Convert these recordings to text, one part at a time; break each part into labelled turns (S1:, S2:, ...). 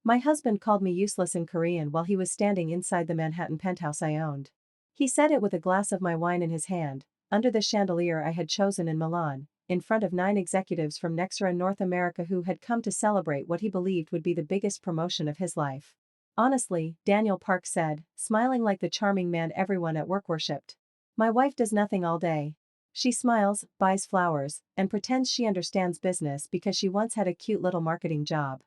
S1: My husband called me useless in Korean while he was standing inside the Manhattan penthouse I owned. He said it with a glass of my wine in his hand, under the chandelier I had chosen in Milan, in front of 9 executives from Nexera North America who had come to celebrate what he believed would be the biggest promotion of his life. Honestly, Daniel Park said, smiling like the charming man everyone at work worshipped. My wife does nothing all day. She smiles, buys flowers, and pretends she understands business because she once had a cute little marketing job.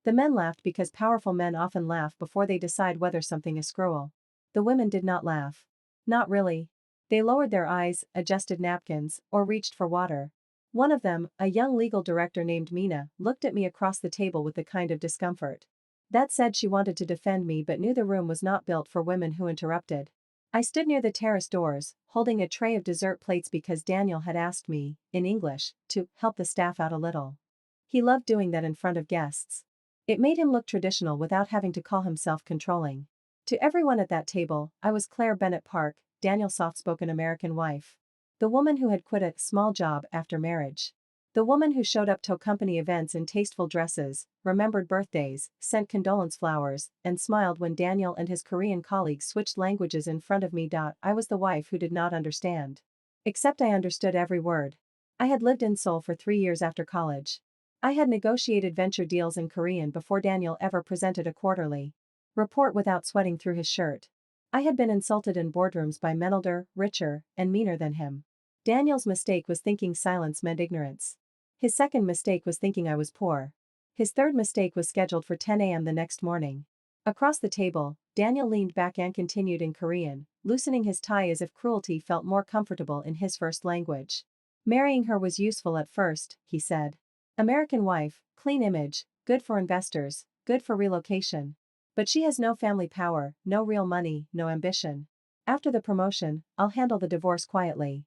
S1: The men laughed because powerful men often laugh before they decide whether something is cruel. The women did not laugh. Not really. They lowered their eyes, adjusted napkins, or reached for water. One of them, a young legal director named Mina, looked at me across the table with a kind of discomfort. That said, she wanted to defend me but knew the room was not built for women who interrupted. I stood near the terrace doors, holding a tray of dessert plates because Daniel had asked me, in English, to help the staff out a little. He loved doing that in front of guests. It made him look traditional without having to call himself controlling. To everyone at that table, I was Claire Bennett Park, Daniel's soft-spoken American wife. The woman who had quit a small job after marriage. The woman who showed up to company events in tasteful dresses, remembered birthdays, sent condolence flowers, and smiled when Daniel and his Korean colleagues switched languages in front of me. I was the wife who did not understand. Except I understood every word. I had lived in Seoul for 3 years after college. I had negotiated venture deals in Korean before Daniel ever presented a quarterly report without sweating through his shirt. I had been insulted in boardrooms by men older, richer, and meaner than him. Daniel's mistake was thinking silence meant ignorance. His second mistake was thinking I was poor. His third mistake was scheduled for 10 a.m. the next morning. Across the table, Daniel leaned back and continued in Korean, loosening his tie as if cruelty felt more comfortable in his first language. Marrying her was useful at first, he said. American wife, clean image, good for investors, good for relocation. But she has no family power, no real money, no ambition. After the promotion, I'll handle the divorce quietly.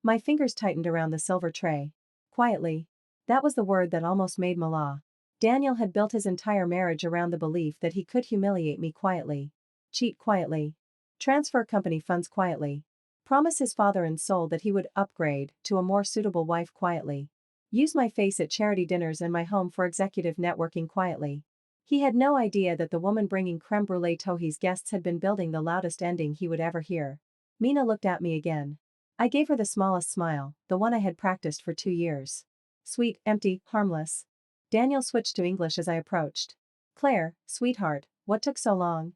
S1: My fingers tightened around the silver tray. Quietly. That was the word that almost made me laugh. Daniel had built his entire marriage around the belief that he could humiliate me quietly. Cheat quietly. Transfer company funds quietly. Promise his father and soul that he would upgrade to a more suitable wife quietly. Use my face at charity dinners and my home for executive networking quietly. He had no idea that the woman bringing creme brulee to his guests had been building the loudest ending he would ever hear. Mina looked at me again. I gave her the smallest smile, the one I had practiced for 2 years. Sweet, empty, harmless. Daniel switched to English as I approached. Claire, sweetheart, what took so long?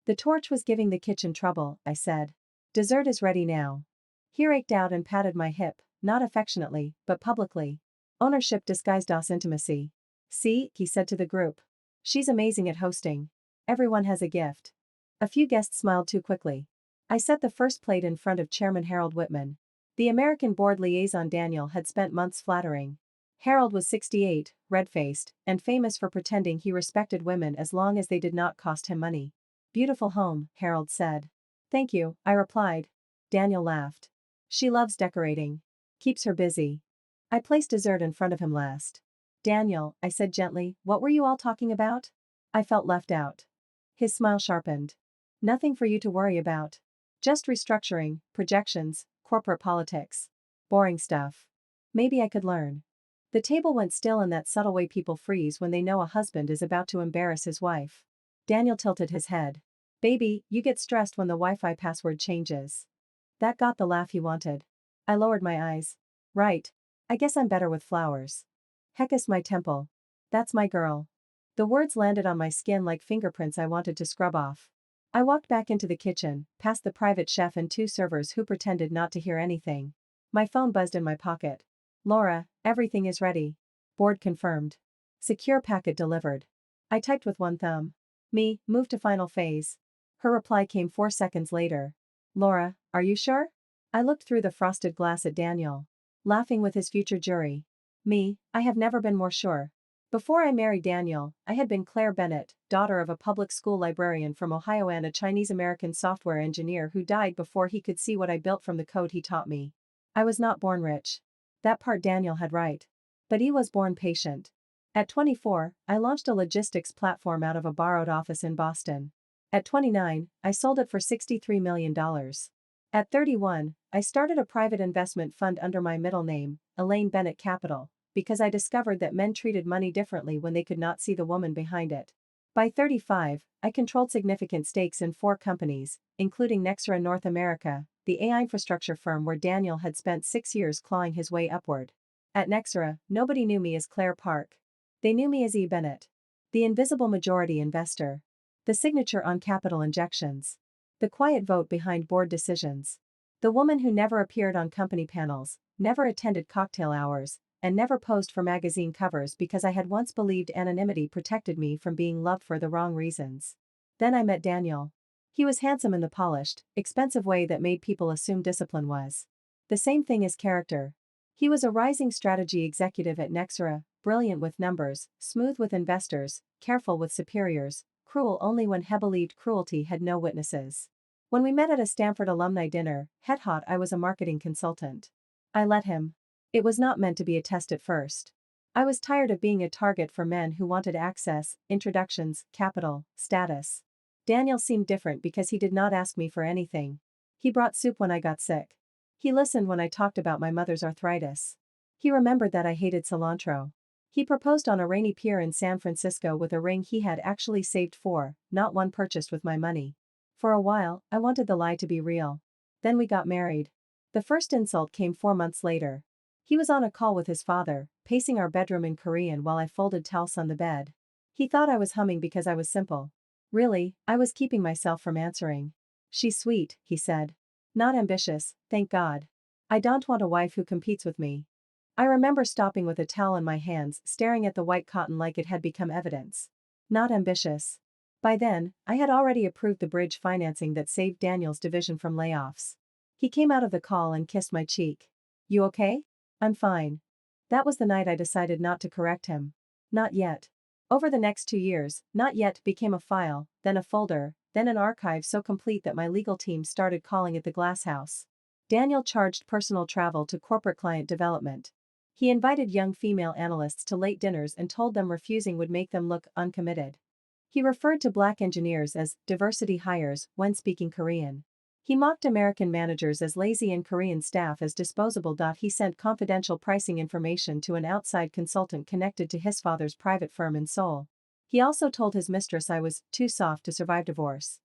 S1: The torch was giving the kitchen trouble, I said. Dessert is ready now. He raked out and patted my hip, not affectionately, but publicly. Ownership disguised us intimacy. See, he said to the group. She's amazing at hosting. Everyone has a gift. A few guests smiled too quickly. I set the first plate in front of Chairman Harold Whitman. The American board liaison Daniel had spent months flattering. Harold was 68, red-faced, and famous for pretending he respected women as long as they did not cost him money. Beautiful home, Harold said. Thank you, I replied. Daniel laughed. She loves decorating. Keeps her busy. I placed dessert in front of him last. Daniel, I said gently, what were you all talking about? I felt left out. His smile sharpened. Nothing for you to worry about. Just restructuring, projections, corporate politics. Boring stuff. Maybe I could learn. The table went still in that subtle way people freeze when they know a husband is about to embarrass his wife. Daniel tilted his head. Baby, you get stressed when the Wi-Fi password changes. That got the laugh he wanted. I lowered my eyes. Right. I guess I'm better with flowers. Heckus my temple. That's my girl. The words landed on my skin like fingerprints I wanted to scrub off. I walked back into the kitchen, past the private chef and 2 servers who pretended not to hear anything. My phone buzzed in my pocket. Laura, everything is ready. Board confirmed. Secure packet delivered. I typed with one thumb. Move to final phase. Her reply came 4 seconds later. Laura, are you sure? I looked through the frosted glass at Daniel. Laughing with his future jury. I have never been more sure. Before I married Daniel, I had been Claire Bennett, daughter of a public school librarian from Ohio and a Chinese-American software engineer who died before he could see what I built from the code he taught me. I was not born rich. That part Daniel had right. But he was born patient. At 24, I launched a logistics platform out of a borrowed office in Boston. At 29, I sold it for $63 million. At 31, I started a private investment fund under my middle name, Elaine Bennett Capital, because I discovered that men treated money differently when they could not see the woman behind it. By 35, I controlled significant stakes in 4 companies, including Nexera North America, the AI infrastructure firm where Daniel had spent 6 years clawing his way upward. At Nexera, nobody knew me as Claire Park. They knew me as E. Bennett. The invisible majority investor. The signature on capital injections. The quiet vote behind board decisions. The woman who never appeared on company panels, never attended cocktail hours, and never posed for magazine covers because I had once believed anonymity protected me from being loved for the wrong reasons. Then I met Daniel. He was handsome in the polished, expensive way that made people assume discipline was the same thing as character. He was a rising strategy executive at Nexera, brilliant with numbers, smooth with investors, careful with superiors, cruel only when he believed cruelty had no witnesses. When we met at a Stanford alumni dinner, head hot I was a marketing consultant. I let him. It was not meant to be a test at first. I was tired of being a target for men who wanted access, introductions, capital, status. Daniel seemed different because he did not ask me for anything. He brought soup when I got sick. He listened when I talked about my mother's arthritis. He remembered that I hated cilantro. He proposed on a rainy pier in San Francisco with a ring he had actually saved for, not one purchased with my money. For a while, I wanted the lie to be real. Then we got married. The first insult came 4 months later. He was on a call with his father, pacing our bedroom in Korean while I folded towels on the bed. He thought I was humming because I was simple. Really, I was keeping myself from answering. She's sweet, he said. Not ambitious, thank God. I don't want a wife who competes with me. I remember stopping with a towel in my hands, staring at the white cotton like it had become evidence. Not ambitious. By then, I had already approved the bridge financing that saved Daniel's division from layoffs. He came out of the call and kissed my cheek. You okay? I'm fine. That was the night I decided not to correct him. Not yet. Over the next 2 years, not yet became a file, then a folder, then an archive so complete that my legal team started calling it the Glass House. Daniel charged personal travel to corporate client development. He invited young female analysts to late dinners and told them refusing would make them look uncommitted. He referred to black engineers as diversity hires when speaking Korean. He mocked American managers as lazy and Korean staff as disposable. He sent confidential pricing information to an outside consultant connected to his father's private firm in Seoul. He also told his mistress I was too soft to survive divorce.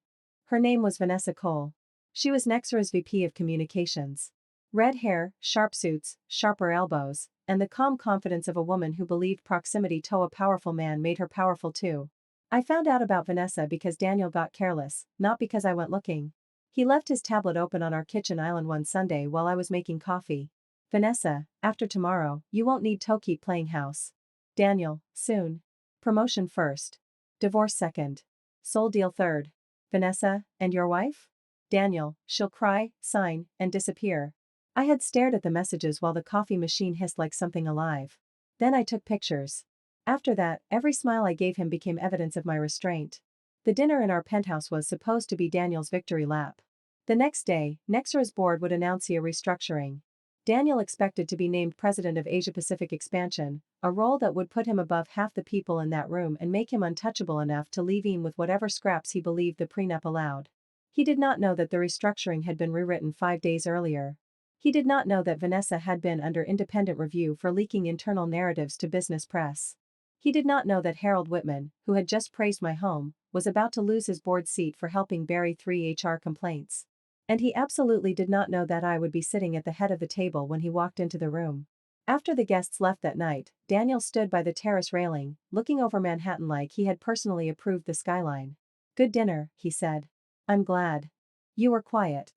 S1: Her name was Vanessa Cole. She was Nexera's VP of Communications. Red hair, sharp suits, sharper elbows, and the calm confidence of a woman who believed proximity to a powerful man made her powerful too. I found out about Vanessa because Daniel got careless, not because I went looking. He left his tablet open on our kitchen island one Sunday while I was making coffee. Vanessa, after tomorrow, you won't need to keep playing house. Daniel, soon. Promotion first. Divorce second. Soul deal third. Vanessa, and your wife? Daniel, she'll cry, sign, and disappear. I had stared at the messages while the coffee machine hissed like something alive. Then I took pictures. After that, every smile I gave him became evidence of my restraint. The dinner in our penthouse was supposed to be Daniel's victory lap. The next day, Nexera's board would announce a restructuring. Daniel expected to be named president of Asia-Pacific Expansion, a role that would put him above half the people in that room and make him untouchable enough to leave him with whatever scraps he believed the prenup allowed. He did not know that the restructuring had been rewritten 5 days earlier. He did not know that Vanessa had been under independent review for leaking internal narratives to business press. He did not know that Harold Whitman, who had just praised my home, was about to lose his board seat for helping bury 3 HR complaints. And he absolutely did not know that I would be sitting at the head of the table when he walked into the room. After the guests left that night, Daniel stood by the terrace railing, looking over Manhattan like he had personally approved the skyline. Good dinner, he said. I'm glad. You were quiet.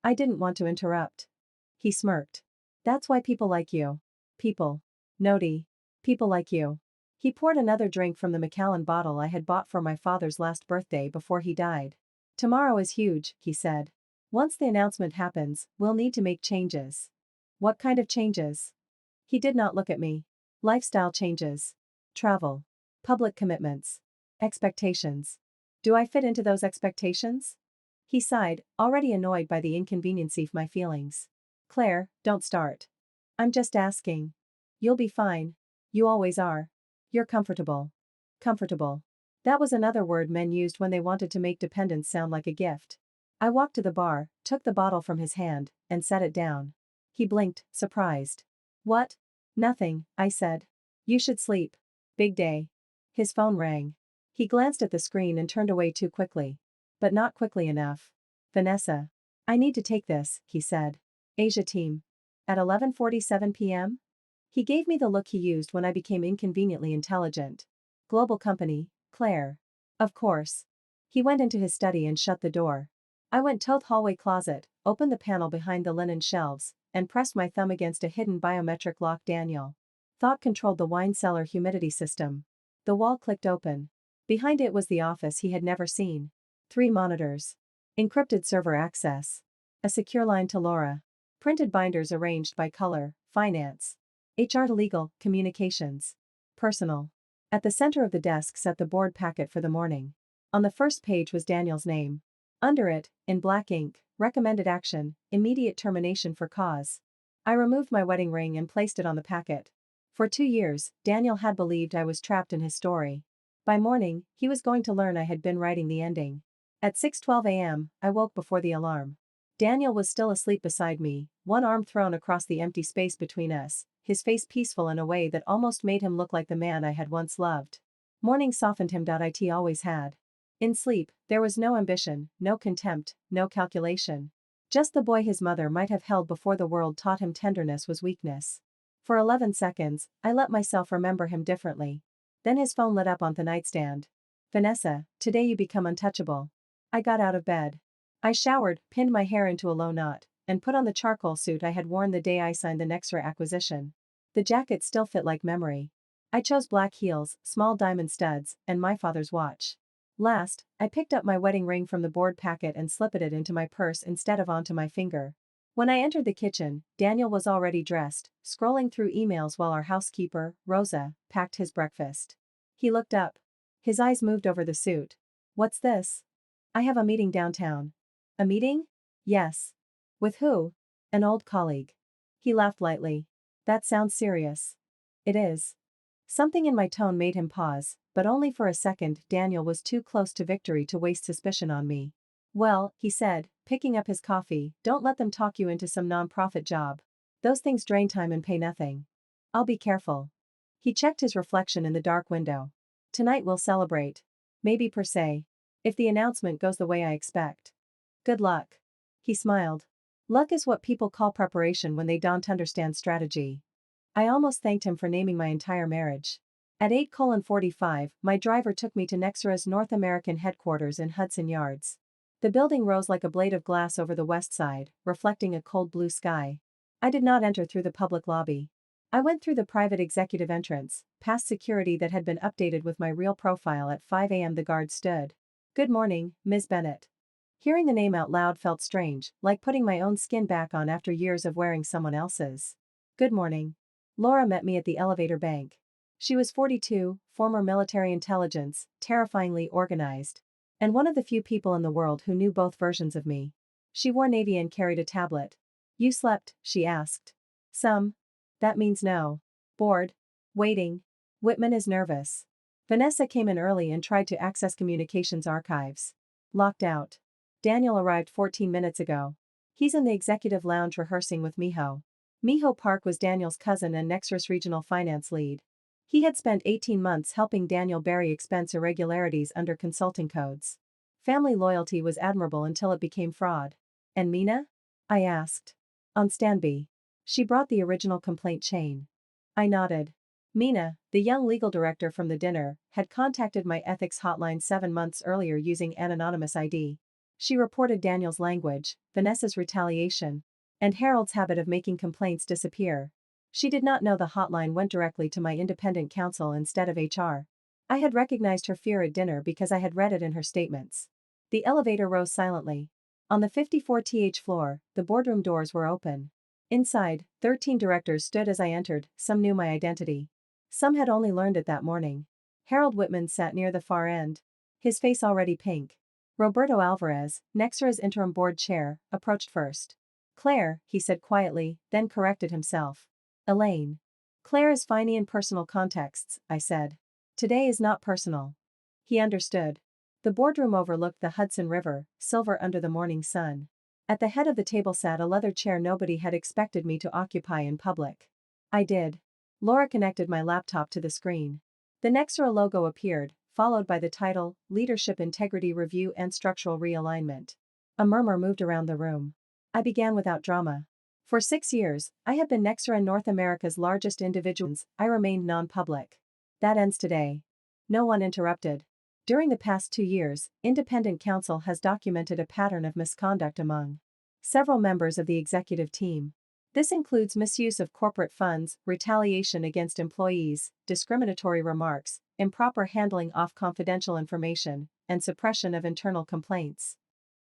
S1: I didn't want to interrupt. He smirked. That's why people like you. People. Noti. People like you. He poured another drink from the Macallan bottle I had bought for my father's last birthday before he died. Tomorrow is huge, he said. Once the announcement happens, we'll need to make changes. What kind of changes? He did not look at me. Lifestyle changes. Travel. Public commitments. Expectations. Do I fit into those expectations? He sighed, already annoyed by the inconveniency of my feelings. Claire, don't start. I'm just asking. You'll be fine. You always are. You're comfortable. Comfortable. That was another word men used when they wanted to make dependence sound like a gift. I walked to the bar, took the bottle from his hand, and set it down. He blinked, surprised. What? Nothing, I said. You should sleep. Big day. His phone rang. He glanced at the screen and turned away too quickly. But not quickly enough. Vanessa. I need to take this, he said. Asia team. At 11:47 p.m.? He gave me the look he used when I became inconveniently intelligent. Global company, Claire. Of course. He went into his study and shut the door. I went to the hallway closet, opened the panel behind the linen shelves, and pressed my thumb against a hidden biometric lock. Daniel. Thought controlled the wine cellar humidity system. The wall clicked open. Behind it was the office he had never seen. 3 monitors. Encrypted server access. A secure line to Laura. Printed binders arranged by color, finance. HR to legal, communications. Personal. At the center of the desk sat the board packet for the morning. On the first page was Daniel's name. Under it, in black ink, recommended action, immediate termination for cause. I removed my wedding ring and placed it on the packet. For 2 years, Daniel had believed I was trapped in his story. By morning, he was going to learn I had been writing the ending. At 6:12 a.m., I woke before the alarm. Daniel was still asleep beside me, one arm thrown across the empty space between us, his face peaceful in a way that almost made him look like the man I had once loved. Morning softened him. It always had. In sleep, there was no ambition, no contempt, no calculation. Just the boy his mother might have held before the world taught him tenderness was weakness. For 11 seconds, I let myself remember him differently. Then his phone lit up on the nightstand. Vanessa, today you become untouchable. I got out of bed. I showered, pinned my hair into a low knot, and put on the charcoal suit I had worn the day I signed the Nexra acquisition. The jacket still fit like memory. I chose black heels, small diamond studs, and my father's watch. Last, I picked up my wedding ring from the board packet and slipped it into my purse instead of onto my finger. When I entered the kitchen, Daniel was already dressed, scrolling through emails while our housekeeper, Rosa, packed his breakfast. He looked up. His eyes moved over the suit. What's this? I have a meeting downtown. A meeting? Yes. With who? An old colleague. He laughed lightly. That sounds serious. It is. Something in my tone made him pause, but only for a second. Daniel was too close to victory to waste suspicion on me. Well, he said, picking up his coffee, don't let them talk you into some non-profit job. Those things drain time and pay nothing. I'll be careful. He checked his reflection in the dark window. Tonight we'll celebrate. Maybe per se. If the announcement goes the way I expect. Good luck. He smiled. Luck is what people call preparation when they don't understand strategy. I almost thanked him for naming my entire marriage. At 8:45, my driver took me to Nexra's North American headquarters in Hudson Yards. The building rose like a blade of glass over the west side, reflecting a cold blue sky. I did not enter through the public lobby. I went through the private executive entrance, past security that had been updated with my real profile. At 5 a.m. the guard stood. Good morning, Ms. Bennett. Hearing the name out loud felt strange, like putting my own skin back on after years of wearing someone else's. Good morning. Laura met me at the elevator bank. She was 42, former military intelligence, terrifyingly organized. And one of the few people in the world who knew both versions of me. She wore navy and carried a tablet. You slept, she asked. Some. That means no. Bored. Waiting. Whitman is nervous. Vanessa came in early and tried to access communications archives. Locked out. Daniel arrived 14 minutes ago. He's in the executive lounge rehearsing with Miho. Miho Park was Daniel's cousin and Nexus regional finance lead. He had spent 18 months helping Daniel bury expense irregularities under consulting codes. Family loyalty was admirable until it became fraud. And Mina? I asked. On standby. She brought the original complaint chain. I nodded. Mina, the young legal director from the dinner, had contacted my ethics hotline 7 months earlier using an anonymous ID. She reported Daniel's language, Vanessa's retaliation, and Harold's habit of making complaints disappear. She did not know the hotline went directly to my independent counsel instead of HR. I had recognized her fear at dinner because I had read it in her statements. The elevator rose silently. On the 54th floor, the boardroom doors were open. Inside, 13 directors stood as I entered. Some knew my identity. Some had only learned it that morning. Harold Whitman sat near the far end. His face already pink. Roberto Alvarez, Nexra's interim board chair, approached first. Claire, he said quietly, then corrected himself. Elaine. Claire is fine in personal contexts, I said. Today is not personal. He understood. The boardroom overlooked the Hudson River, silver under the morning sun. At the head of the table sat a leather chair nobody had expected me to occupy in public. I did. Laura connected my laptop to the screen. The Nexra logo appeared, followed by the title, Leadership Integrity Review and Structural Realignment. A murmur moved around the room. I began without drama. For 6 years, I have been Nexera North America's largest individuals. I remained non-public. That ends today. No one interrupted. During the past 2 years, independent counsel has documented a pattern of misconduct among several members of the executive team. This includes misuse of corporate funds, retaliation against employees, discriminatory remarks, improper handling of confidential information, and suppression of internal complaints.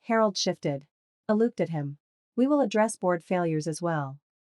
S1: Harold shifted. I looked at him. We will address board failures as well.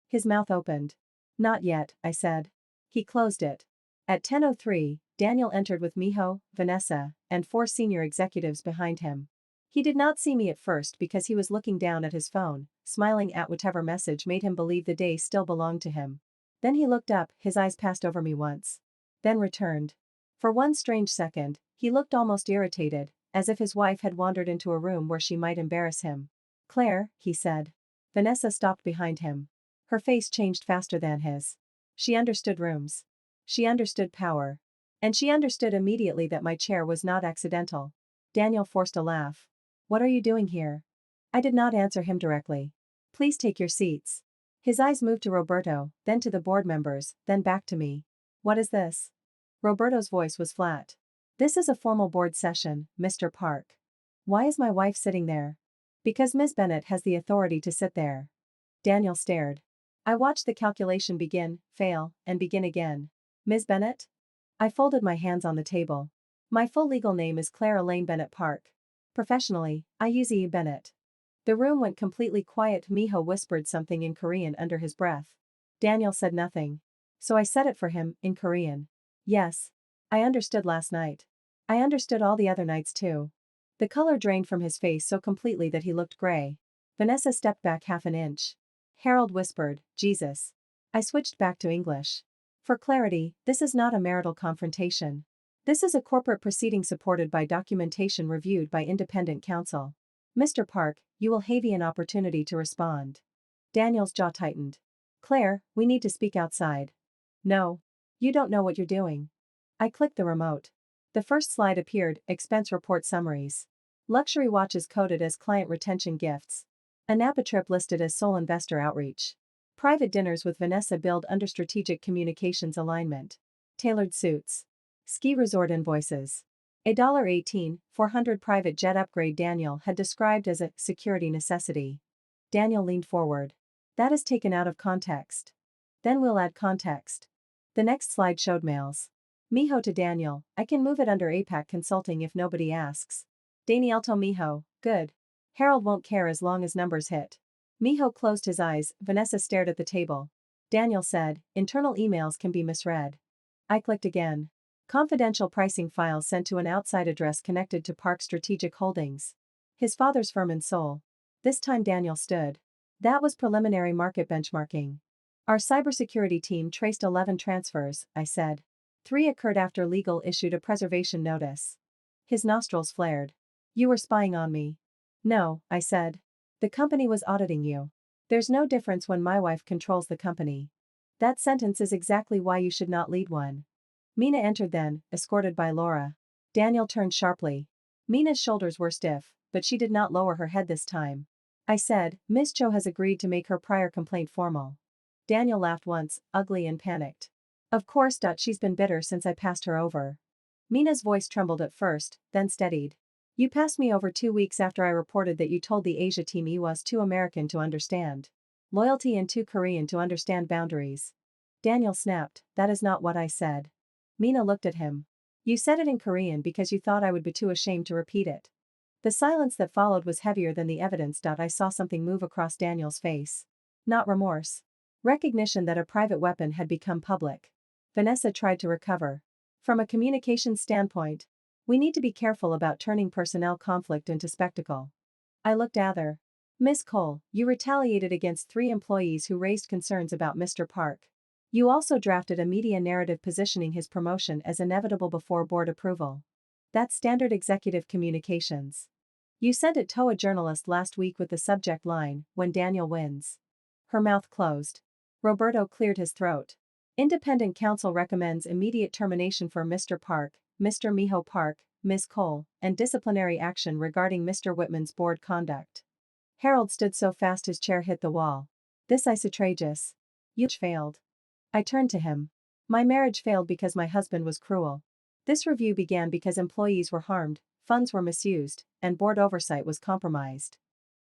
S1: His mouth opened. Not yet, I said. He closed it. At 10:03, Daniel entered with Miho, Vanessa, and 4 senior executives behind him. He did not see me at first because he was looking down at his phone, smiling at whatever message made him believe the day still belonged to him. Then he looked up, his eyes passed over me once. Then returned. For one strange second, he looked almost irritated, as if his wife had wandered into a room where she might embarrass him. Claire, he said. Vanessa stopped behind him. Her face changed faster than his. She understood rooms. She understood power. And she understood immediately that my chair was not accidental. Daniel forced a laugh. What are you doing here? I did not answer him directly. Please take your seats. His eyes moved to Roberto, then to the board members, then back to me. What is this? Roberto's voice was flat. This is a formal board session, Mr. Park. Why is my wife sitting there? Because Ms. Bennett has the authority to sit there. Daniel stared. I watched the calculation begin, fail, and begin again. Ms. Bennett? I folded my hands on the table. My full legal name is Claire Elaine Bennett Park. Professionally, I use E. Bennett. The room went completely quiet. Miho whispered something in Korean under his breath. Daniel said nothing. So I said it for him, in Korean. Yes. I understood last night. I understood all the other nights too. The color drained from his face so completely that he looked gray. Vanessa stepped back half an inch. Harold whispered, Jesus. I switched back to English. For clarity, this is not a marital confrontation. This is a corporate proceeding supported by documentation reviewed by independent counsel. Mr. Park, you will have an opportunity to respond. Daniel's jaw tightened. Claire, we need to speak outside. No. You don't know what you're doing. I clicked the remote. The first slide appeared, expense report summaries. Luxury watches coded as client retention gifts. A Napa trip listed as sole investor outreach. Private dinners with Vanessa billed under strategic communications alignment. Tailored suits. Ski resort invoices. $18, 400 private jet upgrade Daniel had described as a security necessity. Daniel leaned forward. That is taken out of context. Then we'll add context. The next slide showed mails. Miho to Daniel, I can move it under APAC Consulting if nobody asks. Daniel to Miho, good. Harold won't care as long as numbers hit. Miho closed his eyes, Vanessa stared at the table. Daniel said, internal emails can be misread. I clicked again. Confidential pricing files sent to an outside address connected to Park Strategic Holdings. His father's firm in Seoul. This time Daniel stood. That was preliminary market benchmarking. Our cybersecurity team traced 11 transfers, I said. 3 occurred after legal issued a preservation notice. His nostrils flared. You were spying on me. No, I said. The company was auditing you. There's no difference when my wife controls the company. That sentence is exactly why you should not lead one. Mina entered then, escorted by Laura. Daniel turned sharply. Mina's shoulders were stiff, but she did not lower her head this time. I said, Ms. Cho has agreed to make her prior complaint formal. Daniel laughed once, ugly and panicked. Of course. She's been bitter since I passed her over. Mina's voice trembled at first, then steadied. You passed me over 2 weeks after I reported that you told the Asia team I was too American to understand loyalty and too Korean to understand boundaries. Daniel snapped, that is not what I said. Mina looked at him. You said it in Korean because you thought I would be too ashamed to repeat it. The silence that followed was heavier than the evidence. I saw something move across Daniel's face. Not remorse. Recognition that a private weapon had become public. Vanessa tried to recover. From a communications standpoint, we need to be careful about turning personnel conflict into spectacle. I looked at her. Miss Cole, you retaliated against 3 employees who raised concerns about Mr. Park. You also drafted a media narrative positioning his promotion as inevitable before board approval. That's standard executive communications. You sent it to a journalist last week with the subject line, when Daniel wins. Her mouth closed. Roberto cleared his throat. Independent counsel recommends immediate termination for Mr. Park, Mr. Miho Park, Ms. Cole, and disciplinary action regarding Mr. Whitman's board conduct. Harold stood so fast his chair hit the wall. This is outrageous. You failed. I turned to him. My marriage failed because my husband was cruel. This review began because employees were harmed, funds were misused, and board oversight was compromised.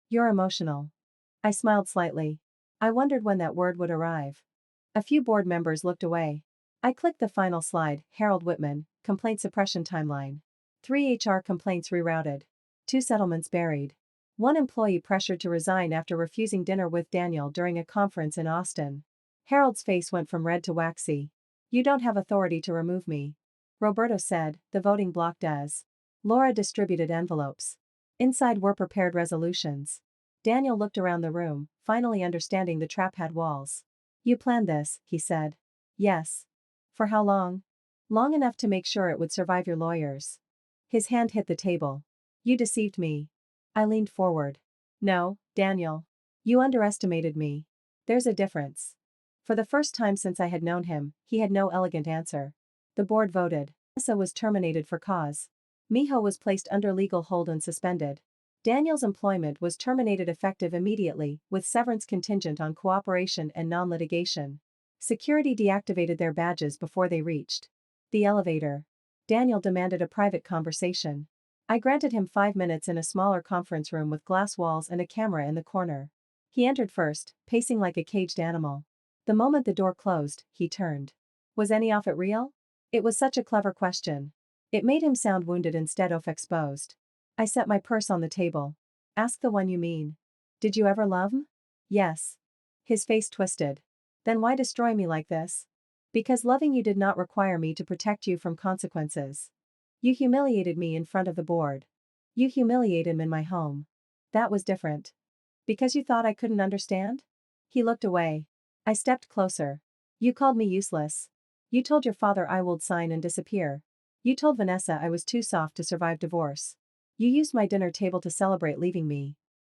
S1: You're emotional. I smiled slightly. I wondered when that word would arrive. A few board members looked away. I clicked the final slide, Harold Whitman, complaint suppression timeline. 3 HR complaints rerouted. 2 settlements buried. 1 employee pressured to resign after refusing dinner with Daniel during a conference in Austin. Harold's face went from red to waxy. You don't have authority to remove me. Roberto said, the voting bloc does. Laura distributed envelopes. Inside were prepared resolutions. Daniel looked around the room, finally understanding the trap had walls. You planned this, he said. Yes. For how long? Long enough to make sure it would survive your lawyers. His hand hit the table. You deceived me. I leaned forward. No, Daniel. You underestimated me. There's a difference. For the first time since I had known him, he had no elegant answer. The board voted. Vanessa was terminated for cause. Miho was placed under legal hold and suspended. Daniel's employment was terminated effective immediately, with severance contingent on cooperation and non-litigation. Security deactivated their badges before they reached the elevator. Daniel demanded a private conversation. I granted him 5 minutes in a smaller conference room with glass walls and a camera in the corner. He entered first, pacing like a caged animal. The moment the door closed, he turned. Was any of it real? It was such a clever question. It made him sound wounded instead of exposed. I set my purse on the table. Ask the one you mean. Did you ever love him? Yes. His face twisted. Then why destroy me like this? Because loving you did not require me to protect you from consequences. You humiliated me in front of the board. You humiliated him in my home. That was different. Because you thought I couldn't understand? He looked away. I stepped closer. You called me useless. You told your father I would sign and disappear. You told Vanessa I was too soft to survive divorce. You used my dinner table to celebrate leaving me.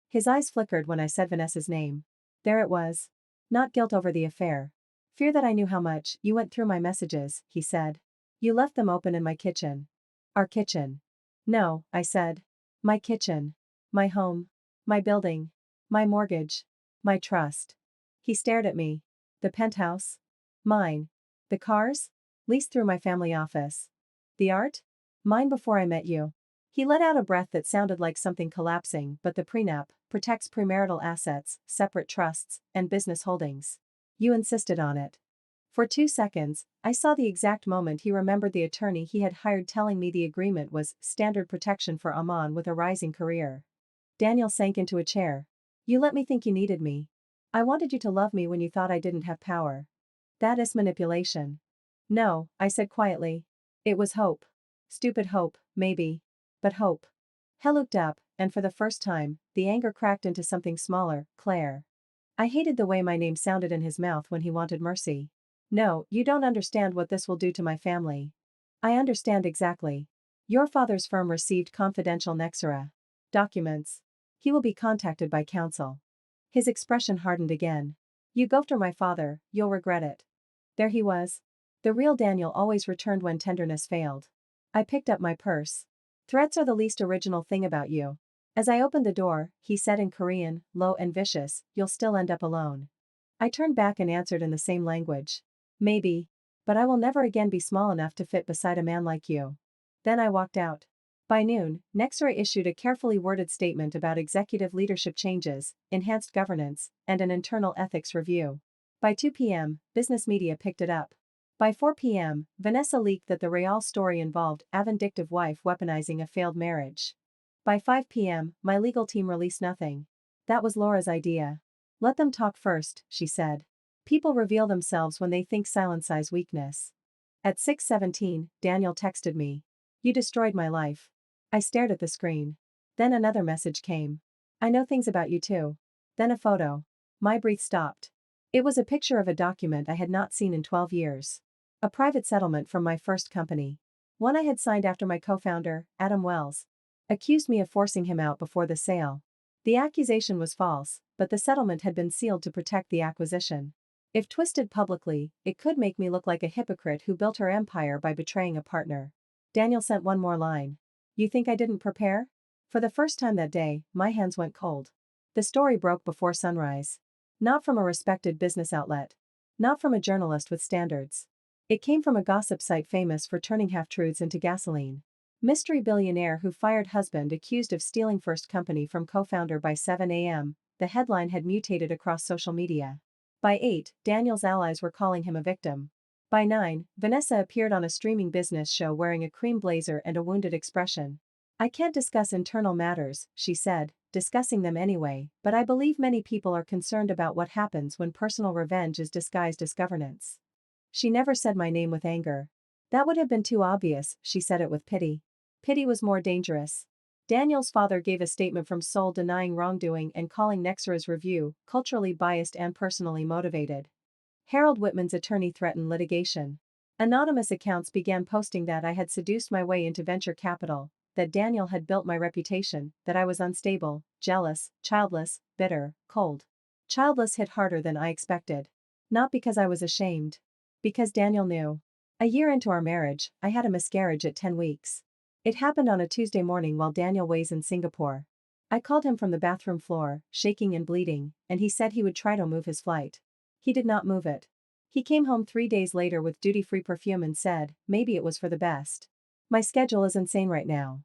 S1: His eyes flickered when I said Vanessa's name. There it was. Not guilt over the affair. Fear that I knew how much you went through my messages, he said. You left them open in my kitchen. Our kitchen. No, I said. My kitchen. My home. My building. My mortgage. My trust. He stared at me. The penthouse? Mine. The cars? Leased through my family office. The art? Mine before I met you. He let out a breath that sounded like something collapsing, but the prenup protects premarital assets, separate trusts, and business holdings. You insisted on it. For 2 seconds, I saw the exact moment he remembered the attorney he had hired telling me the agreement was standard protection for Aman with a rising career. Daniel sank into a chair. You let me think you needed me. I wanted you to love me when you thought I didn't have power. That is manipulation. No, I said quietly. It was hope. Stupid hope, maybe. But hope. He looked up, and for the first time, the anger cracked into something smaller, Claire. I hated the way my name sounded in his mouth when he wanted mercy. No, you don't understand what this will do to my family. I understand exactly. Your father's firm received confidential Nexera documents. He will be contacted by counsel. His expression hardened again. You go after my father, you'll regret it. There he was. The real Daniel always returned when tenderness failed. I picked up my purse. Threats are the least original thing about you. As I opened the door, he said in Korean, low and vicious, you'll still end up alone. I turned back and answered in the same language. Maybe. But I will never again be small enough to fit beside a man like you. Then I walked out. By noon, Nexera issued a carefully worded statement about executive leadership changes, enhanced governance, and an internal ethics review. By 2 p.m., business media picked it up. By 4 p.m., Vanessa leaked that the Real story involved a vindictive wife weaponizing a failed marriage. By 5 p.m., my legal team released nothing. That was Laura's idea. Let them talk first, she said. People reveal themselves when they think silence is weakness. At 6:17, Daniel texted me. You destroyed my life. I stared at the screen. Then another message came. I know things about you too. Then a photo. My breath stopped. It was a picture of a document I had not seen in 12 years. A private settlement from my first company. One I had signed after my co-founder, Adam Wells, accused me of forcing him out before the sale. The accusation was false, but the settlement had been sealed to protect the acquisition. If twisted publicly, it could make me look like a hypocrite who built her empire by betraying a partner. Daniel sent one more line. You think I didn't prepare? For the first time that day, my hands went cold. The story broke before sunrise. Not from a respected business outlet. Not from a journalist with standards. It came from a gossip site famous for turning half-truths into gasoline. Mystery billionaire who fired husband accused of stealing first company from co-founder by 7 a.m., the headline had mutated across social media. By 8, Daniel's allies were calling him a victim. By 9, Vanessa appeared on a streaming business show wearing a cream blazer and a wounded expression. I can't discuss internal matters, she said, discussing them anyway, but I believe many people are concerned about what happens when personal revenge is disguised as governance. She never said my name with anger. That would have been too obvious, she said it with pity. Pity was more dangerous. Daniel's father gave a statement from Seoul denying wrongdoing and calling Nexra's review culturally biased and personally motivated. Harold Whitman's attorney threatened litigation. Anonymous accounts began posting that I had seduced my way into venture capital, that Daniel had built my reputation, that I was unstable, jealous, childless, bitter, cold. Childless hit harder than I expected. Not because I was ashamed. Because Daniel knew. A year into our marriage, I had a miscarriage at 10 weeks. It happened on a Tuesday morning while Daniel was in Singapore. I called him from the bathroom floor, shaking and bleeding, and he said he would try to move his flight. He did not move it. He came home 3 days later with duty-free perfume and said, maybe it was for the best. My schedule is insane right now.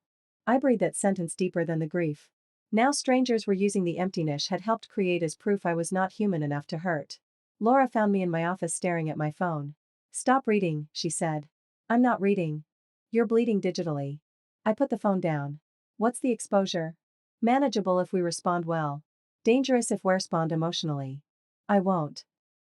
S1: I breathed that sentence deeper than the grief. Now strangers were using the emptiness had helped create as proof I was not human enough to hurt. Laura found me in my office staring at my phone. Stop reading, she said. I'm not reading. You're bleeding digitally. I put the phone down. What's the exposure? Manageable if we respond well. Dangerous if we respond emotionally. I won't.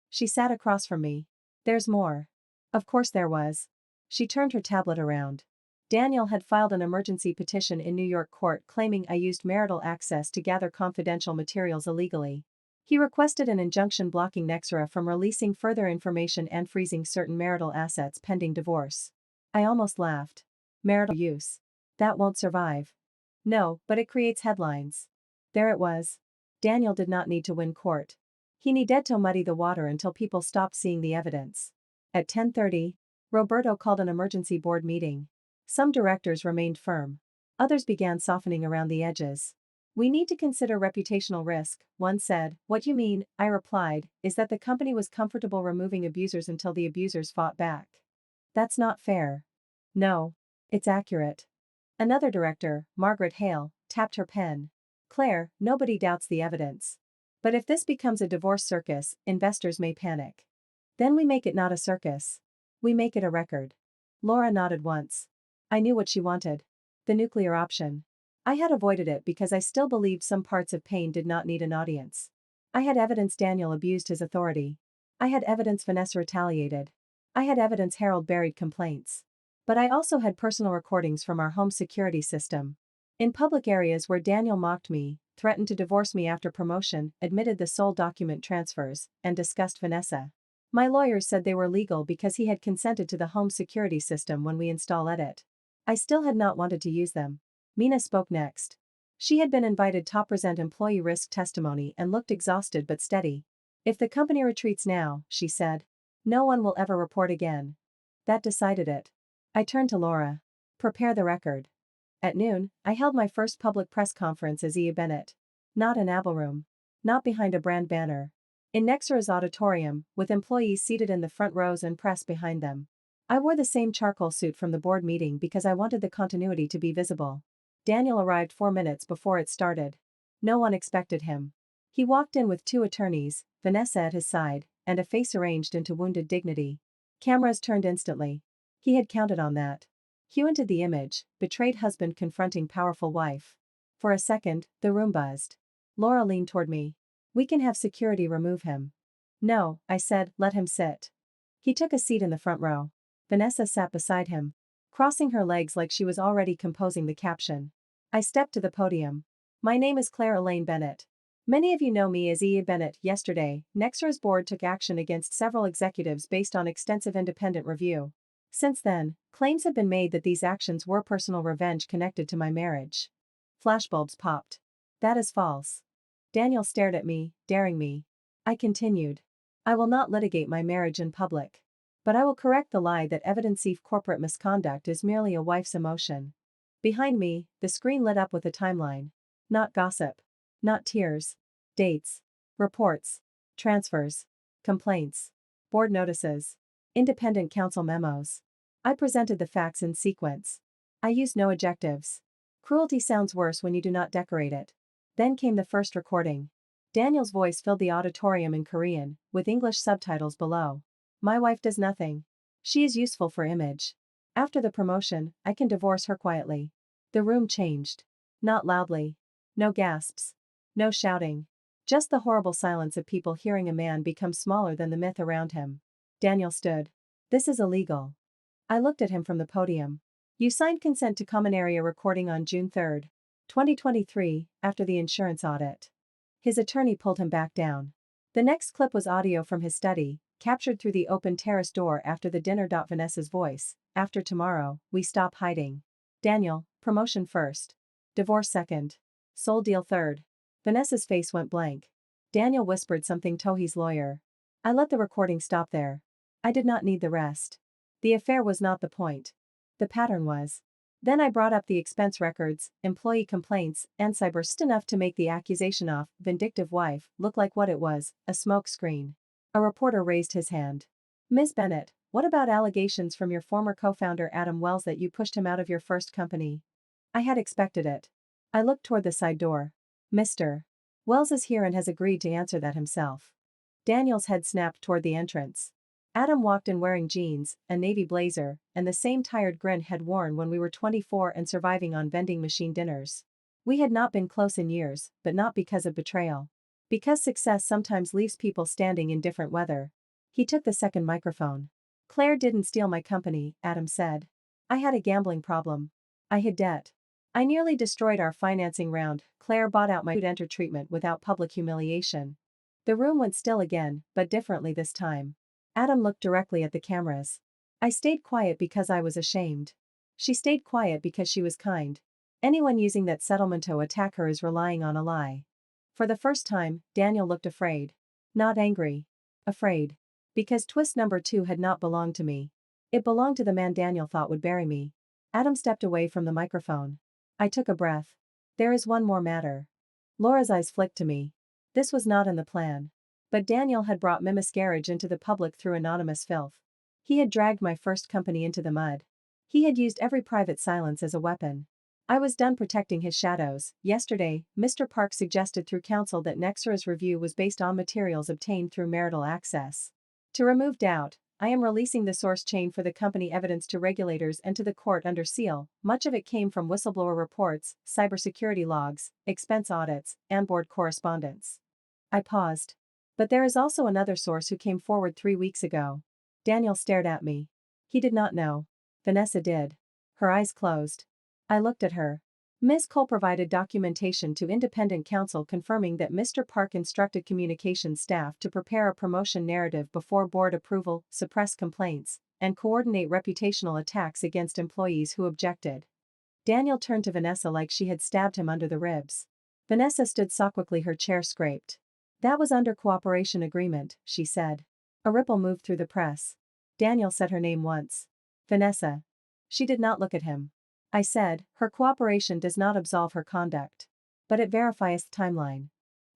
S1: She sat across from me. There's more. Of course there was. She turned her tablet around. Daniel had filed an emergency petition in New York court claiming I used marital access to gather confidential materials illegally. He requested an injunction blocking Nexra from releasing further information and freezing certain marital assets pending divorce. I almost laughed. Marital use. That won't survive. No, but it creates headlines. There it was. Daniel did not need to win court. He needed to muddy the water until people stopped seeing the evidence. At 10:30, Roberto called an emergency board meeting. Some directors remained firm. Others began softening around the edges. We need to consider reputational risk, one said. What you mean, I replied, is that the company was comfortable removing abusers until the abusers fought back. That's not fair. No. It's accurate. Another director, Margaret Hale, tapped her pen. Claire, nobody doubts the evidence. But if this becomes a divorce circus, investors may panic. Then we make it not a circus. We make it a record. Laura nodded once. I knew what she wanted. The nuclear option. I had avoided it because I still believed some parts of pain did not need an audience. I had evidence Daniel abused his authority. I had evidence Vanessa retaliated. I had evidence Harold buried complaints. But I also had personal recordings from our home security system. In public areas where Daniel mocked me, threatened to divorce me after promotion, admitted the sole document transfers, and discussed Vanessa. My lawyers said they were legal because he had consented to the home security system when we installed it. I still had not wanted to use them. Mina spoke next. She had been invited to present employee risk testimony and looked exhausted but steady. If the company retreats now, she said, no one will ever report again. That decided it. I turned to Laura. Prepare the record. At noon, I held my first public press conference as Ia Bennett. Not in Abel Room. Not behind a brand banner. In Nexra's auditorium, with employees seated in the front rows and press behind them. I wore the same charcoal suit from the board meeting because I wanted the continuity to be visible. Daniel arrived 4 minutes before it started. No one expected him. He walked in with 2 attorneys, Vanessa at his side, and a face arranged into wounded dignity. Cameras turned instantly. He had counted on that. Hugh entered the image, betrayed husband confronting powerful wife. For a second, the room buzzed. Laura leaned toward me. We can have security remove him. No, I said, let him sit. He took a seat in the front row. Vanessa sat beside him, crossing her legs like she was already composing the caption. I stepped to the podium. My name is Claire Elaine Bennett. Many of you know me as Ia Bennett. Yesterday, Nexra's board took action against several executives based on extensive independent review. Since then, claims have been made that these actions were personal revenge connected to my marriage. Flashbulbs popped. That is false. Daniel stared at me, daring me. I continued. I will not litigate my marriage in public. But I will correct the lie that evidence-safe corporate misconduct is merely a wife's emotion. Behind me, the screen lit up with a timeline. Not gossip. Not tears. Dates. Reports. Transfers. Complaints. Board notices. Independent counsel memos. I presented the facts in sequence. I used no adjectives. Cruelty sounds worse when you do not decorate it. Then came the first recording. Daniel's voice filled the auditorium in Korean, with English subtitles below. My wife does nothing. She is useful for image. After the promotion, I can divorce her quietly. The room changed. Not loudly. No gasps. No shouting. Just the horrible silence of people hearing a man become smaller than the myth around him. Daniel stood. This is illegal. I looked at him from the podium. You signed consent to common area recording on June 3, 2023, after the insurance audit. His attorney pulled him back down. The next clip was audio from his study, captured through the open terrace door after the dinner. Vanessa's voice. After tomorrow, we stop hiding. Daniel, promotion first. Divorce second. Soul deal third. Vanessa's face went blank. Daniel whispered something to his lawyer. I let the recording stop there. I did not need the rest. The affair was not the point. The pattern was. Then I brought up the expense records, employee complaints, and cyber enough to make the accusation of vindictive wife look like what it was, a smokescreen. A reporter raised his hand. Ms. Bennett, what about allegations from your former co-founder Adam Wells that you pushed him out of your first company? I had expected it. I looked toward the side door. Mr. Wells is here and has agreed to answer that himself. Daniel's head snapped toward the entrance. Adam walked in wearing jeans, a navy blazer, and the same tired grin he'd worn when we were 24 and surviving on vending machine dinners. We had not been close in years, but not because of betrayal. Because success sometimes leaves people standing in different weather. He took the second microphone. Claire didn't steal my company, Adam said. I had a gambling problem. I had debt. I nearly destroyed our financing round. Claire bought out my enter treatment without public humiliation. The room went still again, but differently this time. Adam looked directly at the cameras. I stayed quiet because I was ashamed. She stayed quiet because she was kind. Anyone using that settlement to attack her is relying on a lie. For the first time, Daniel looked afraid. Not angry. Afraid. Because twist number 2 had not belonged to me. It belonged to the man Daniel thought would bury me. Adam stepped away from the microphone. I took a breath. There is one more matter. Laura's eyes flicked to me. This was not in the plan. But Daniel had brought my miscarriage into the public through anonymous filth. He had dragged my first company into the mud. He had used every private silence as a weapon. I was done protecting his shadows. Yesterday, Mr. Park suggested through counsel that Nexra's review was based on materials obtained through marital access. To remove doubt, I am releasing the source chain for the company evidence to regulators and to the court under seal. Much of it came from whistleblower reports, cybersecurity logs, expense audits, and board correspondence. I paused. But there is also another source who came forward 3 weeks ago. Daniel stared at me. He did not know. Vanessa did. Her eyes closed. I looked at her. Ms. Cole provided documentation to independent counsel confirming that Mr. Park instructed communications staff to prepare a promotion narrative before board approval, suppress complaints, and coordinate reputational attacks against employees who objected. Daniel turned to Vanessa like she had stabbed him under the ribs. Vanessa stood soquically, her chair scraped. That was under cooperation agreement, she said. A ripple moved through the press. Daniel said her name once. Vanessa. She did not look at him. I said, her cooperation does not absolve her conduct. But it verifies the timeline.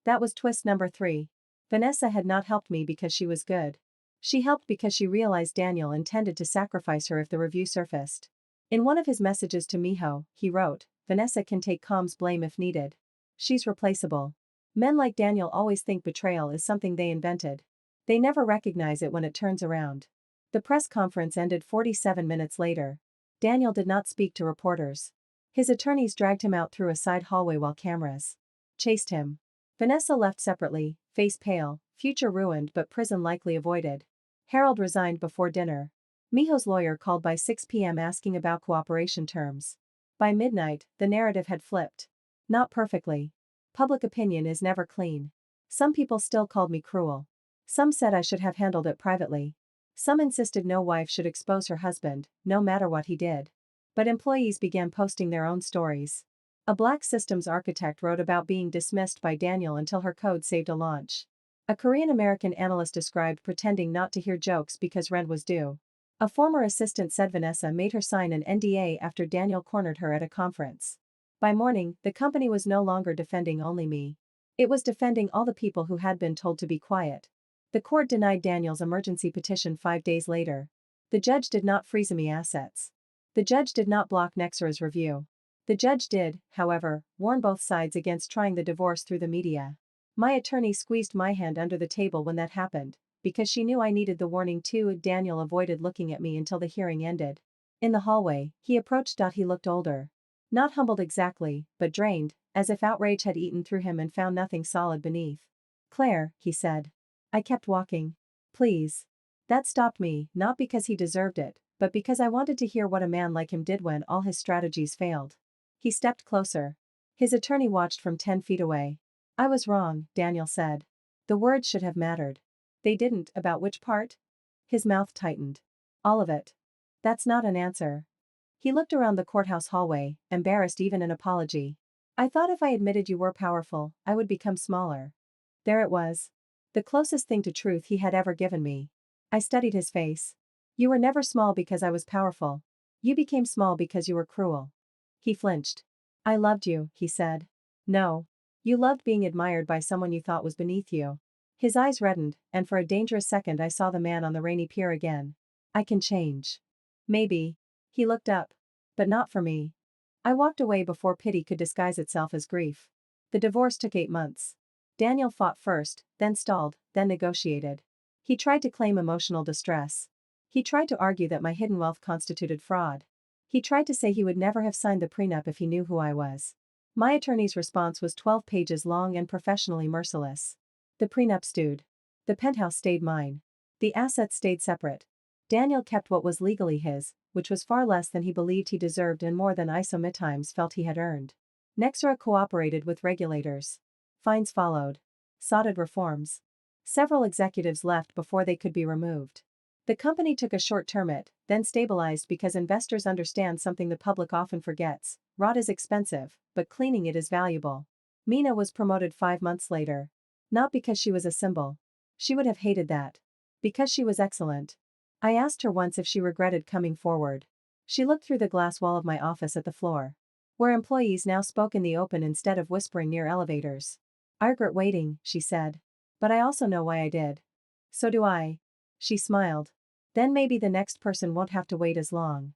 S1: That was twist number 3. Vanessa had not helped me because she was good. She helped because she realized Daniel intended to sacrifice her if the review surfaced. In one of his messages to Miho, he wrote, Vanessa can take Com's blame if needed. She's replaceable. Men like Daniel always think betrayal is something they invented. They never recognize it when it turns around. The press conference ended 47 minutes later. Daniel did not speak to reporters. His attorneys dragged him out through a side hallway while cameras chased him. Vanessa left separately, face pale, future ruined but prison likely avoided. Harold resigned before dinner. Miho's lawyer called by 6 p.m. asking about cooperation terms. By midnight, the narrative had flipped. Not perfectly. Public opinion is never clean. Some people still called me cruel. Some said I should have handled it privately. Some insisted no wife should expose her husband, no matter what he did. But employees began posting their own stories. A black systems architect wrote about being dismissed by Daniel until her code saved a launch. A Korean-American analyst described pretending not to hear jokes because rent was due. A former assistant said Vanessa made her sign an NDA after Daniel cornered her at a conference. By morning, the company was no longer defending only me. It was defending all the people who had been told to be quiet. The court denied Daniel's emergency petition 5 days later. The judge did not freeze me assets. The judge did not block Nexra's review. The judge did, however, warn both sides against trying the divorce through the media. My attorney squeezed my hand under the table when that happened, because she knew I needed the warning too. Daniel avoided looking at me until the hearing ended. In the hallway, he approached. He looked older. Not humbled exactly, but drained, as if outrage had eaten through him and found nothing solid beneath. Claire, he said. I kept walking. Please. That stopped me, not because he deserved it, but because I wanted to hear what a man like him did when all his strategies failed. He stepped closer. His attorney watched from 10 feet away. I was wrong, Daniel said. The words should have mattered. They didn't. About which part? His mouth tightened. All of it. That's not an answer. He looked around the courthouse hallway, embarrassed even an apology. I thought if I admitted you were powerful, I would become smaller. There it was. The closest thing to truth he had ever given me. I studied his face. You were never small because I was powerful. You became small because you were cruel. He flinched. I loved you, he said. No. You loved being admired by someone you thought was beneath you. His eyes reddened, and for a dangerous second I saw the man on the rainy pier again. I can change. Maybe. He looked up. But not for me. I walked away before pity could disguise itself as grief. The divorce took 8 months. Daniel fought first, then stalled, then negotiated. He tried to claim emotional distress. He tried to argue that my hidden wealth constituted fraud. He tried to say he would never have signed the prenup if he knew who I was. My attorney's response was 12 pages long and professionally merciless. The prenup stewed. The penthouse stayed mine. The assets stayed separate. Daniel kept what was legally his, which was far less than he believed he deserved and more than I so many times felt he had earned. Nexra cooperated with regulators. Fines followed. Sodded reforms. Several executives left before they could be removed. The company took a short-term hit, then stabilized because investors understand something the public often forgets: rot is expensive, but cleaning it is valuable. Mina was promoted 5 months later. Not because she was a symbol. She would have hated that. Because she was excellent. I asked her once if she regretted coming forward. She looked through the glass wall of my office at the floor, where employees now spoke in the open instead of whispering near elevators. I regret waiting, she said. But I also know why I did. So do I. She smiled. Then maybe the next person won't have to wait as long.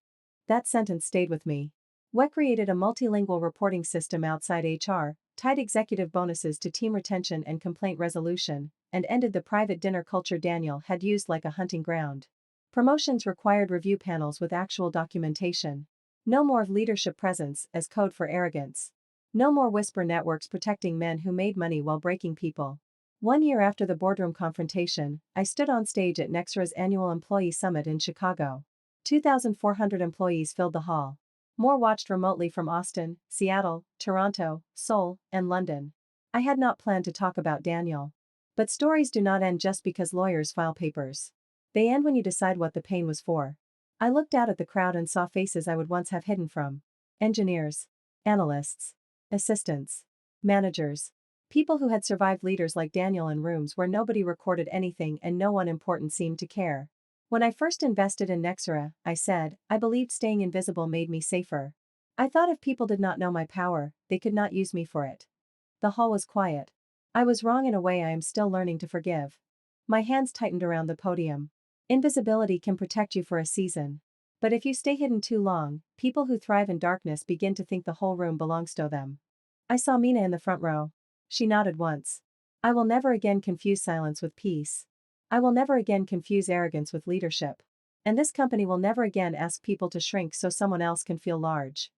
S1: That sentence stayed with me. WE created a multilingual reporting system outside HR, tied executive bonuses to team retention and complaint resolution, and ended the private dinner culture Daniel had used like a hunting ground. Promotions required review panels with actual documentation. No more of leadership presence as code for arrogance. No more whisper networks protecting men who made money while breaking people. 1 year after the boardroom confrontation, I stood on stage at Nexra's annual employee summit in Chicago. 2,400 employees filled the hall. More watched remotely from Austin, Seattle, Toronto, Seoul, and London. I had not planned to talk about Daniel. But stories do not end just because lawyers file papers. They end when you decide what the pain was for. I looked out at the crowd and saw faces I would once have hidden from. Engineers. Analysts. Assistants. Managers. People who had survived leaders like Daniel in rooms where nobody recorded anything and no one important seemed to care. When I first invested in Nexra, I said, I believed staying invisible made me safer. I thought if people did not know my power, they could not use me for it. The hall was quiet. I was wrong in a way I am still learning to forgive. My hands tightened around the podium. Invisibility can protect you for a season. But if you stay hidden too long, people who thrive in darkness begin to think the whole room belongs to them. I saw Mina in the front row. She nodded once. I will never again confuse silence with peace. I will never again confuse arrogance with leadership. And this company will never again ask people to shrink so someone else can feel large.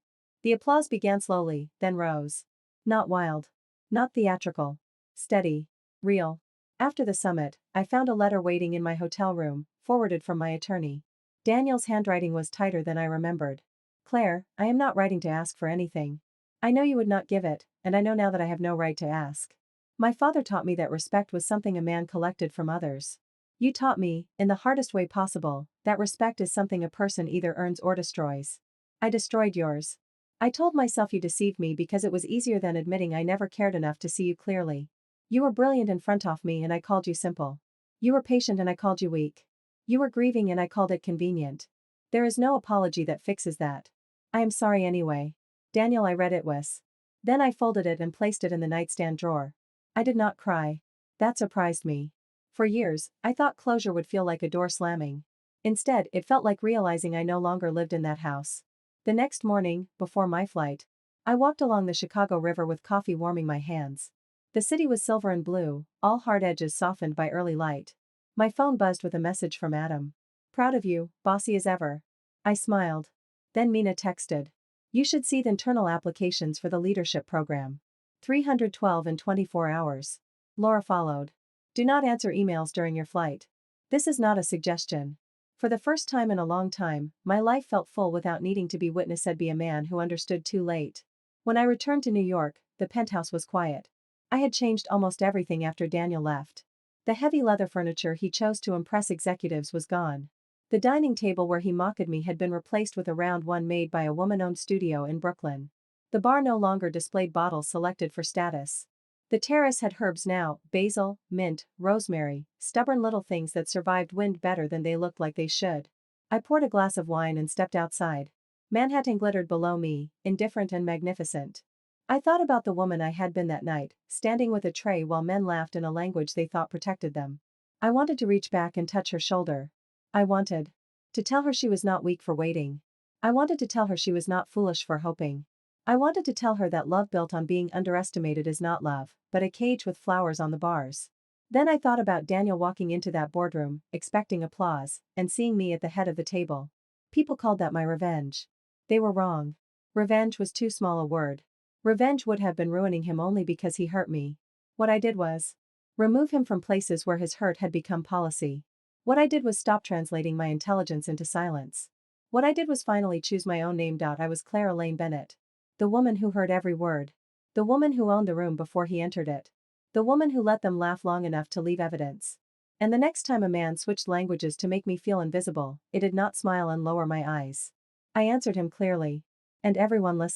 S1: The applause began slowly, then rose. Not wild. Not theatrical. Steady. Real. After the summit, I found a letter waiting in my hotel room, forwarded from my attorney. Daniel's handwriting was tighter than I remembered. Claire, I am not writing to ask for anything. I know you would not give it, and I know now that I have no right to ask. My father taught me that respect was something a man collected from others. You taught me, in the hardest way possible, that respect is something a person either earns or destroys. I destroyed yours. I told myself you deceived me because it was easier than admitting I never cared enough to see you clearly. You were brilliant in front of me and I called you simple. You were patient and I called you weak. You were grieving and I called it convenient. There is no apology that fixes that. I am sorry anyway. Daniel, I read it was. Then I folded it and placed it in the nightstand drawer. I did not cry. That surprised me. For years, I thought closure would feel like a door slamming. Instead, it felt like realizing I no longer lived in that house. The next morning, before my flight, I walked along the Chicago River with coffee warming my hands. The city was silver and blue, all hard edges softened by early light. My phone buzzed with a message from Adam. Proud of you, bossy as ever. I smiled. Then Mina texted. You should see the internal applications for the leadership program. 312 in 24 hours. Laura followed. Do not answer emails during your flight. This is not a suggestion. For the first time in a long time, my life felt full without needing to be witnessed. Said be a man who understood too late. When I returned to New York, the penthouse was quiet. I had changed almost everything after Daniel left. The heavy leather furniture he chose to impress executives was gone. The dining table where he mocked me had been replaced with a round one made by a woman-owned studio in Brooklyn. The bar no longer displayed bottles selected for status. The terrace had herbs now, basil, mint, rosemary, stubborn little things that survived wind better than they looked like they should. I poured a glass of wine and stepped outside. Manhattan glittered below me, indifferent and magnificent. I thought about the woman I had been that night, standing with a tray while men laughed in a language they thought protected them. I wanted to reach back and touch her shoulder. I wanted to tell her she was not weak for waiting. I wanted to tell her she was not foolish for hoping. I wanted to tell her that love built on being underestimated is not love, but a cage with flowers on the bars. Then I thought about Daniel walking into that boardroom, expecting applause, and seeing me at the head of the table. People called that my revenge. They were wrong. Revenge was too small a word. Revenge would have been ruining him only because he hurt me. What I did was remove him from places where his hurt had become policy. What I did was stop translating my intelligence into silence. What I did was finally choose my own name. I was Clara Lane Bennett. The woman who heard every word. The woman who owned the room before he entered it. The woman who let them laugh long enough to leave evidence. And the next time a man switched languages to make me feel invisible, it did not smile and lower my eyes. I answered him clearly. And everyone listened.